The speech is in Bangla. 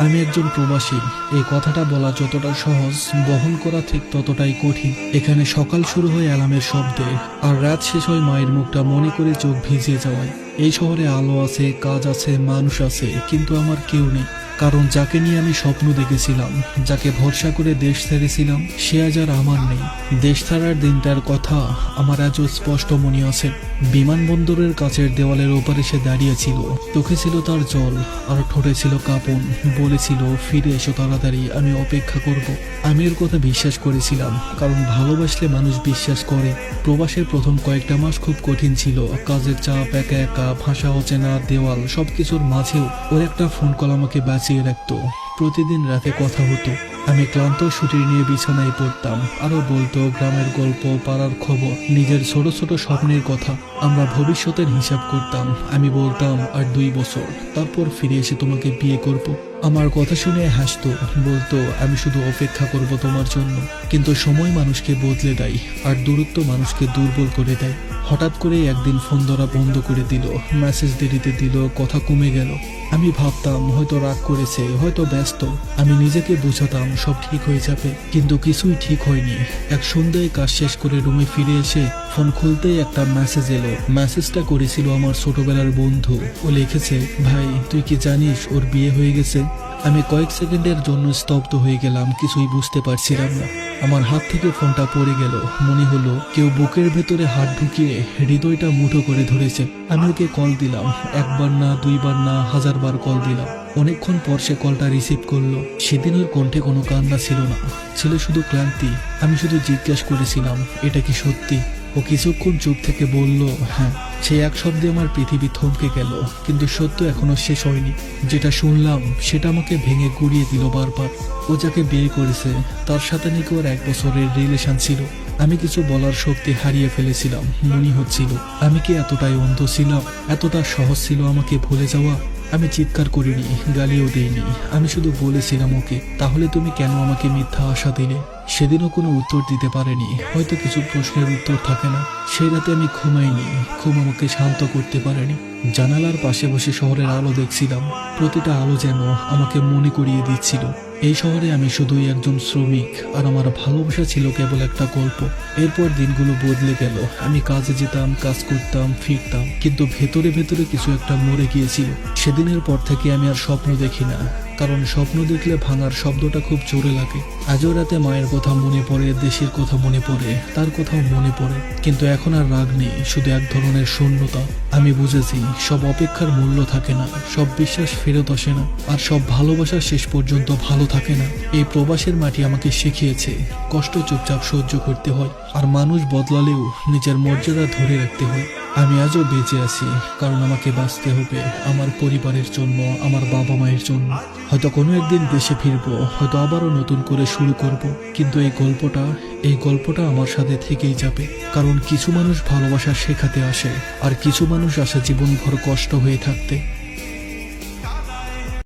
আমি একজন প্রবাসী। এই কথাটা বলা যতটা সহজ, বহন করা ঠিক ততটাই কঠিন। এখানে সকাল শুরু হয় অ্যালার্মের শব্দে, আর রাত শেষ হয় মায়ের মুখটা মনে করে চোখ ভিজিয়ে যাওয়ায়। এই শহরে আলো আছে, কাজ আছে, মানুষ আছে, কিন্তু আমার কেউ নেই। কারণ যাকে নিয়ে আমি স্বপ্ন দেখেছিলাম, যাকে ভরসা করে দেশ ছেড়েছিলাম, সে আজ আর আমার নেই। দেশ ছাড়ার দিনটার কথা আমার আজও স্পষ্ট মনে আছে। বিমানবন্দরের কাছের দেওয়ালের ওপারে সে দাঁড়িয়েছিল। চোখে ছিল তার জল, আর ঠোঁটে ছিল কাঁপন। বলেছিল, ফিরে এসো তাড়াতাড়ি, আমি অপেক্ষা করব। আমি এর কথা বিশ্বাস করেছিলাম, কারণ ভালোবাসলে মানুষ বিশ্বাস করে। প্রবাসের প্রথম কয়েকটা মাস খুব কঠিন ছিল। কাজের চাপ, একা একা, ভাষা অচেনা, দেওয়াল, সবকিছুর মাঝেও ওর একটা ফোন কল আমাকে বাঁচিয়ে রাখতো। প্রতিদিন রাতে কথা হতো। আমি ক্লান্ত ছুটি নিয়ে বিছানায় পড়তাম। আরো বলতো গ্রামের গল্প, পাড়ার খবর, নিজের ছোট ছোট স্বপ্নের কথা। আমরা ভবিষ্যতের হিসাব করতাম। আমি বলতাম, আর 2 বছর, তারপর ফিরে এসে তোমাকে বিয়ে করব। আমার কথা শুনে হাসতো, বলতো, আমি শুধু অপেক্ষা করব তোমার জন্য। কিন্তু সময় মানুষকে বদলে দেয়, আর দূরত্ব মানুষকে দুর্বল করে দেয়। হঠাৎ করে একদিন ফোন ধরা বন্ধ করে দিল, মেসেজ দেরিতে দিল, কথা কমে গেল। আমি ভাবতাম হয়তো রাগ করেছে, হয়তো ব্যস্ত। আমি নিজেকে বোঝাতাম সব ঠিক হয়ে যাবে, কিন্তু কিছুই ঠিক হয়নি। এক সন্ধ্যায় কাজ শেষ করে রুমে ফিরে এসে ফোন খুলতেই একটা মেসেজ এলো। মেসেজটা করেছিল আমার ছোটবেলার বন্ধু। ও লিখেছে, ভাই তুই কি জানিস ওর বিয়ে হয়ে গেছে? আমি কয়েক সেকেন্ডের জন্য স্তব্ধ হয়ে গেলাম, কিছুই বুঝতে পারছিলাম না। আমার হাত থেকে ফোনটা পড়ে গেল। মনে হলো কেউ বুকের ভেতরে হাত ঢুকিয়ে হৃদয়টা মুঠো করে ধরেছে। আমি ওকে কল দিলাম, 1বার না, 2বার না, 1000বার কল দিলাম। অনেকক্ষণ পর সে কলটা রিসিভ করলো। সেদিন ওর কণ্ঠে কোনো কান্না ছিল না, ছিল শুধু ক্লান্তি। আমি শুধু জিজ্ঞাসা করেছিলাম, এটা কি সত্যি? ও কিছুক্ষণ চুপ থেকে বলল, হ্যাঁ। সেই এক শব্দে আমার পৃথিবী থমকে গেল। কিন্তু সত্য এখনো শেষ হয়নি। যেটা শুনলাম সেটা আমাকে ভেঙে গুড়িয়ে দিল বারবার। ও যাকে বিয়ে করেছে তার সাথে নাকি ওর 1 বছরের রিলেশন ছিল। আমি কিছু বলার শক্তি হারিয়ে ফেলেছিলাম। মনে হচ্ছিল আমি কি এতটাই অন্ধ ছিলাম? এতটা সহজ ছিল আমাকে ভুলে যাওয়া? আমি চিৎকার করিনি, গালিও দিইনি। আমি শুধু বলেছিলাম ওকে, তাহলে তুমি কেন আমাকে মিথ্যা আশা দিলে? সেদিনও কোনো উত্তর দিতে পারেনি। হয়তো কিছু প্রশ্নের উত্তর থাকে না। সেই রাতে আমি ঘুমাইনি। ঘুম আমাকে শান্ত করতে পারেনি। জানালার পাশে বসে শহরের আলো দেখছিলাম। প্রতিটা আলো যেন আমাকে মনে করিয়ে দিচ্ছিল, এই শহরে আমি শুধুই একজন শ্রমিক, আর আমার ভালোবাসা ছিল কেবল একটা গল্প। এরপর দিনগুলো বদলে গেল। আমি কাজে যেতাম, কাজ করতাম, ফিরতাম, কিন্তু ভেতরে ভেতরে কিছু একটা মরে গিয়েছিল। সেদিনের পর থেকে আমি আর স্বপ্ন দেখি না, কারণ স্বপ্ন দেখলে ভাঙার শব্দটা খুব জোরে লাগে। আজও রাতে মায়ের কথা মনে পড়ে, দেশের কথা মনে পড়ে, তার কথাও মনে পড়ে। কিন্তু এখন আর রাগ নেই, শুধু এক ধরনের শূন্যতা। আমি বুঝেছি সব অপেক্ষার মূল্য থাকে না, সব বিশ্বাস ফেরত আসে না, আর সব ভালোবাসা শেষ পর্যন্ত ভালো থাকে না। এই প্রবাসের মাটি আমাকে শিখিয়েছে কষ্ট চুপচাপ সহ্য করতে হয়, আর মানুষ বদলালেও নিজের মর্যাদা ধরে রাখতে হয়। আমি আজও বেঁচে আছি, কারণ আমাকে বাঁচতে হবে আমার পরিবারের জন্য, আমার বাবা মায়ের জন্য। হয়তো কোনো একদিন দেশে ফিরবো, হয়তো আবারও নতুন করে শুরু করব। কিন্তু এই গল্পটা আমার সাথে থেকেই যাবে। কারণ কিছু মানুষ ভালোবাসা শেখাতে আসে, আর কিছু মানুষ আসে জীবনভর কষ্ট হয়ে থাকতে।